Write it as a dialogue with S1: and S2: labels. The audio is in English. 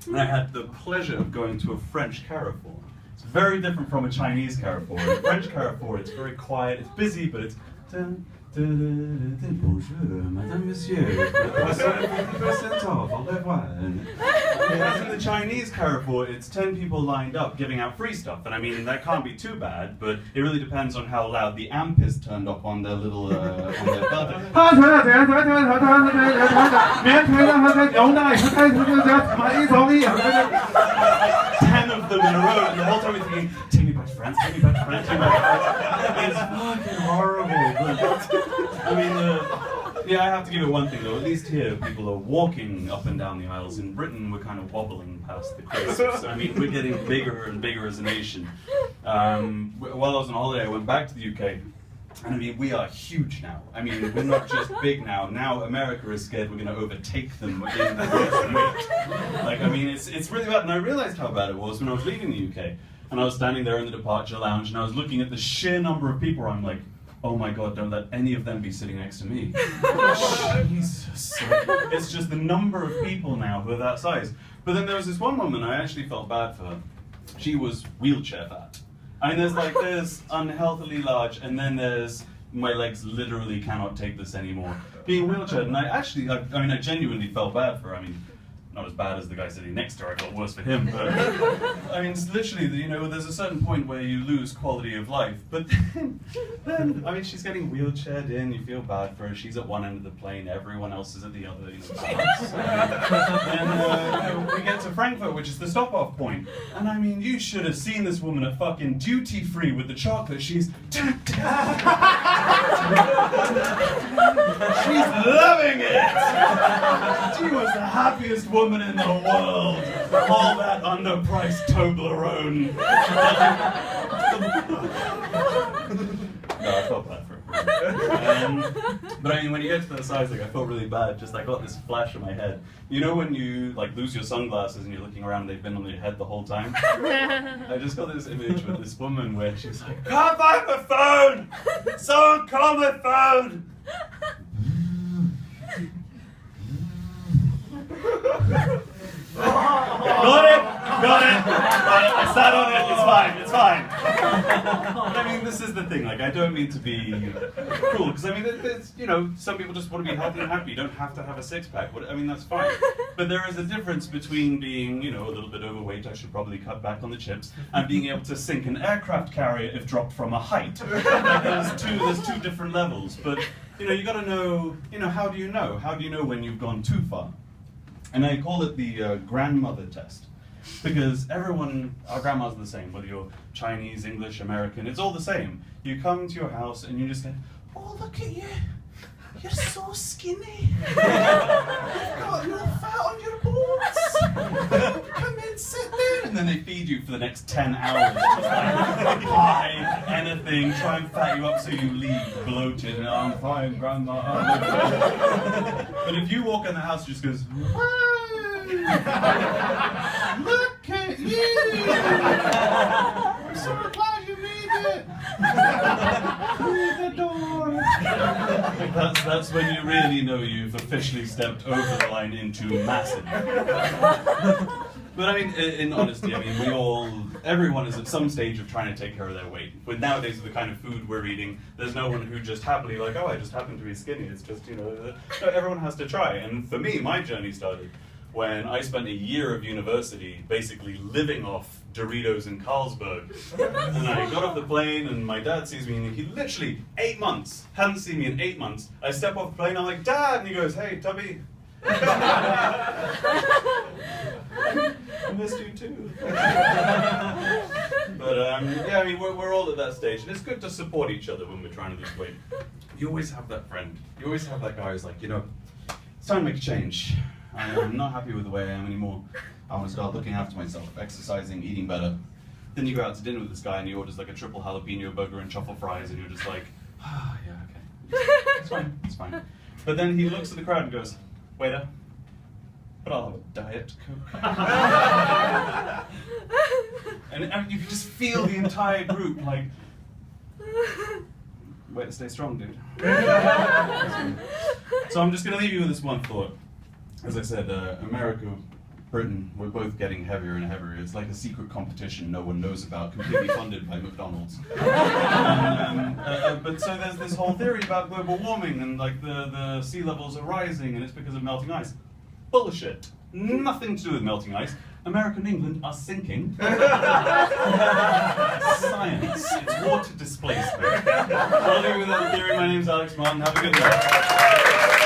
S1: and I had the pleasure of going to a French Carrefour. It's very different from a Chinese Carrefour. In a French Carrefour, it's very quiet, it's busy, but it's bonjour, madame, monsieur, au revoir. Whereas in the Chinese Carrefour, it's 10 people lined up giving out free stuff. And I mean, that can't be too bad, but it really depends on how loud the amp is turned up on their little, on their belt. 10 of them in a row, and the whole time we're thinking, take me back to France, take me back to France, take me back to France. It's fucking horrible. I mean, yeah, I have to give it one thing though. At least here, people are walking up and down the aisles. In Britain, we're kind of wobbling past the crisps. I mean, we're getting bigger and bigger as a nation. While I was on holiday, I went back to the UK. And I mean, we are huge now. I mean, we're not just big now. Now America is scared we're going to overtake them in the weight. Like, I mean, it's really bad. And I realized how bad it was when I was leaving the UK. And I was standing there in the departure lounge, and I was looking at the sheer number of people where I'm like, oh my God, don't let any of them be sitting next to me. Jesus. It's just the number of people now who are that size. But then there was this one woman I actually felt bad for her. She was wheelchair fat. I mean, there's unhealthily large, and then there's my legs literally cannot take this anymore. Being wheelchaired, and I genuinely felt bad for her. I mean, not as bad as the guy sitting next to her, I felt worse for him, but I mean, it's literally, you know, there's a certain point where you lose quality of life, but then I mean, she's getting wheelchaired in, you feel bad for her, she's at one end of the plane, everyone else is at the other, you know, and we get to Frankfurt, which is the stop-off point, and I mean, you should have seen this woman at fucking duty-free with the chocolate, she's loving it! She was the happiest woman in the world. All that underpriced Toblerone. No, I felt bad for her. But I mean, when you get to the size, like, I felt really bad. Just I got this flash in my head. You know when you like lose your sunglasses and you're looking around, they've been on your head the whole time. I just got this image with this woman where she's like, "Can't find my phone! Someone call my phone!" Got it! I sat on it, it's fine. I mean, this is the thing, like, I don't mean to be cruel, because I mean, it's, you know, some people just want to be healthy and happy, you don't have to have a six-pack, I mean, that's fine. But there is a difference between being, you know, a little bit overweight, I should probably cut back on the chips, and being able to sink an aircraft carrier if dropped from a height. Like, there's two different levels, but, you know, you gotta know, you know, how do you know? How do you know when you've gone too far? And I call it the grandmother test. Because everyone, our grandmas are the same, whether you're Chinese, English, American, it's all the same. You come to your house and you just go, oh, look at you. You're so skinny. You've got no fat on your bones. Come in, sit there. And then they feed you for the next 10 hours. Just like pie, anything, try and fat you up so you leave bloated. And I'm fine, grandma. But if you walk in the house, it just goes, look at you. I'm so glad you made it. Through the door. That's when you really know you've officially stepped over the line into massive. But I mean, in honesty, I mean, everyone is at some stage of trying to take care of their weight. But nowadays, with the kind of food we're eating, there's no one who just happily like, oh, I just happen to be skinny. It's just, you know, everyone has to try. And for me, my journey started when I spent a year of university basically living off Doritos in Carlsberg. And I got off the plane and my dad sees me and he literally, 8 months, hadn't seen me in 8 months. I step off the plane, I'm like, Dad! And he goes, hey, Tubby. I missed you too. But yeah, I mean, we're all at that stage. And it's good to support each other when we're trying to lose weight. You always have that friend. You always have that guy who's like, you know, it's time to make a change. I'm not happy with the way I am anymore. I want to start looking after myself, exercising, eating better. Then you go out to dinner with this guy and he orders like a triple jalapeno burger and truffle fries and you're just like, ah, yeah, okay. It's fine. But then he looks at the crowd and goes, waiter, but I'll have a Diet Coke. and you can just feel the entire group like, way to stay strong, dude. So I'm just going to leave you with this one thought. As I said, America Britain, we're both getting heavier and heavier. It's like a secret competition no one knows about, completely funded by McDonald's. But so there's this whole theory about global warming and like the sea levels are rising and it's because of melting ice. Bullshit. Nothing to do with melting ice. America and England are sinking. Science. It's water displacement. I'll leave you with that theory. My name's Alex Martin. Have a good night.